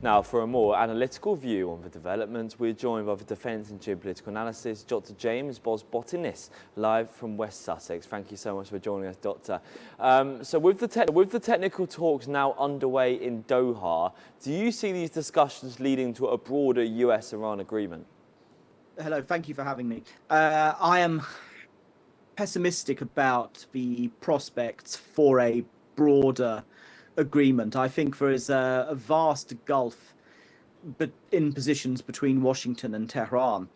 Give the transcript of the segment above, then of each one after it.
Now, for a more analytical view on the developments, we're joined by the defence and geopolitical analyst, Dr. James Bosbotinis, live from West Sussex. Thank you so much for joining us, Doctor. So with the technical talks now underway in Doha, do you see these discussions leading to a broader US-Iran agreement? Hello, thank you for having me. I am pessimistic about the prospects for a broader agreement. I think there is a vast gulf in positions between Washington and Tehran.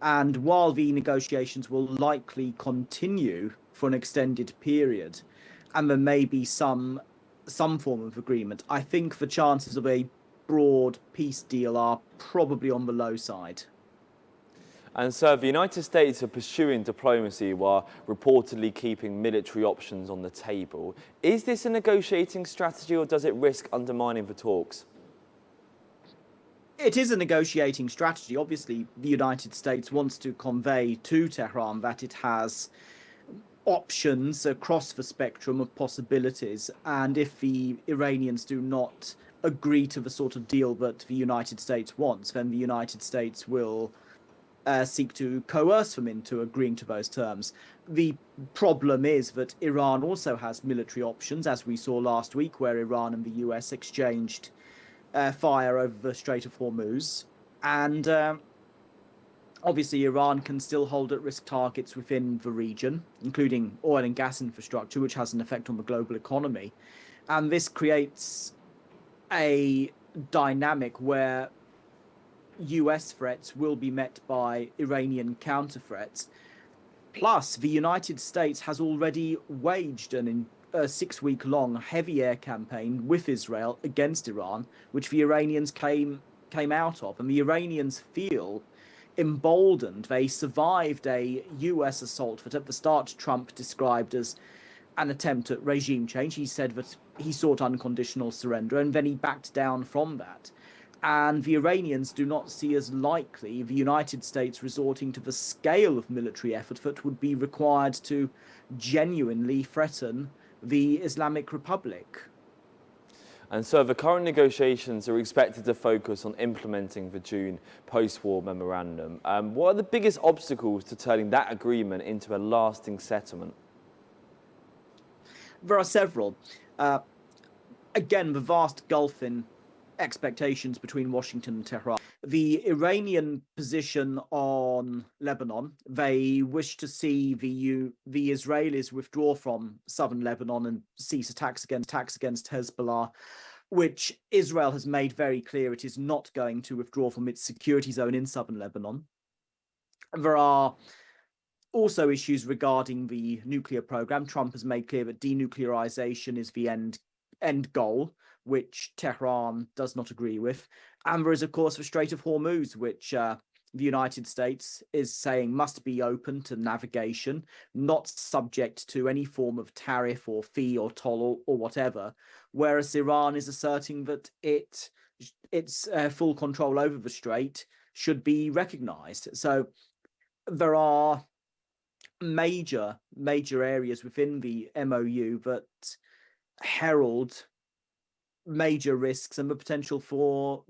And while the negotiations will likely continue for an extended period, and there may be some form of agreement, I think the chances of a broad peace deal are probably on the low side. And so the United States are pursuing diplomacy while reportedly keeping military options on the table. Is this a negotiating strategy, or does it risk undermining the talks? It is a negotiating strategy. Obviously, the United States wants to convey to Tehran that it has options across the spectrum of possibilities. And if the Iranians do not agree to the sort of deal that the United States wants, then the United States will seek to coerce them into agreeing to those terms. The problem is that Iran also has military options, as we saw last week, where Iran and the US exchanged fire over the Strait of Hormuz. And obviously, Iran can still hold at-risk targets within the region, including oil and gas infrastructure, which has an effect on the global economy. And this creates a dynamic where US threats will be met by Iranian counter threats. Plus, the United States has already waged a 6-week-long heavy air campaign with Israel against Iran, which the Iranians came out of. And the Iranians feel emboldened. They survived a US assault that at the start Trump described as an attempt at regime change. He said that he sought unconditional surrender, and then he backed down from that. And the Iranians do not see as likely the United States resorting to the scale of military effort that would be required to genuinely threaten the Islamic Republic. And so the current negotiations are expected to focus on implementing the June post-war memorandum. What are the biggest obstacles to turning that agreement into a lasting settlement? There are several. Again, the vast gulf in expectations between Washington and Tehran. The Iranian position on Lebanon, they wish to see the Israelis withdraw from southern Lebanon and cease attacks against Hezbollah, which Israel has made very clear it is not going to withdraw from its security zone in southern Lebanon. There are also issues regarding the nuclear program. Trump has made clear that denuclearization is the end goal, which Tehran does not agree with. And there is, of course, the Strait of Hormuz, which the United States is saying must be open to navigation, not subject to any form of tariff or fee or toll or whatever, whereas Iran is asserting that its full control over the strait should be recognized. So there are major areas within the MOU that herald major risks and the potential for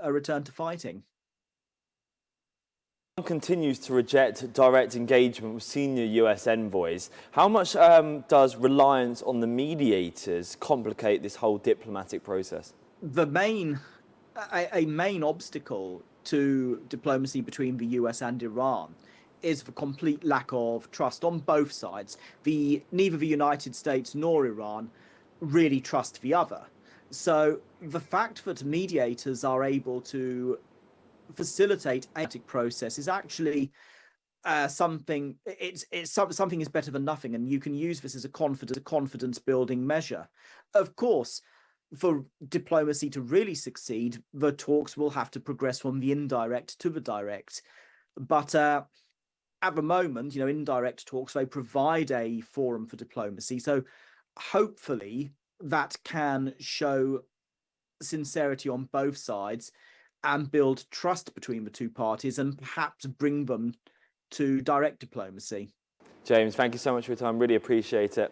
a return to fighting. Iran continues to reject direct engagement with senior US envoys. How much does reliance on the mediators complicate this whole diplomatic process? A main obstacle to diplomacy between the US and Iran is the complete lack of trust on both sides. Neither the United States nor Iran really trust the other. So the fact that mediators are able to facilitate a diplomatic process is actually something. Something is better than nothing, and you can use this as a confidence building measure. Of course, for diplomacy to really succeed, the talks will have to progress from the indirect to the direct. But at the moment, indirect talks, they provide a forum for diplomacy. So hopefully that can show sincerity on both sides and build trust between the two parties and perhaps bring them to direct diplomacy. James, thank you so much for your time. Really appreciate it.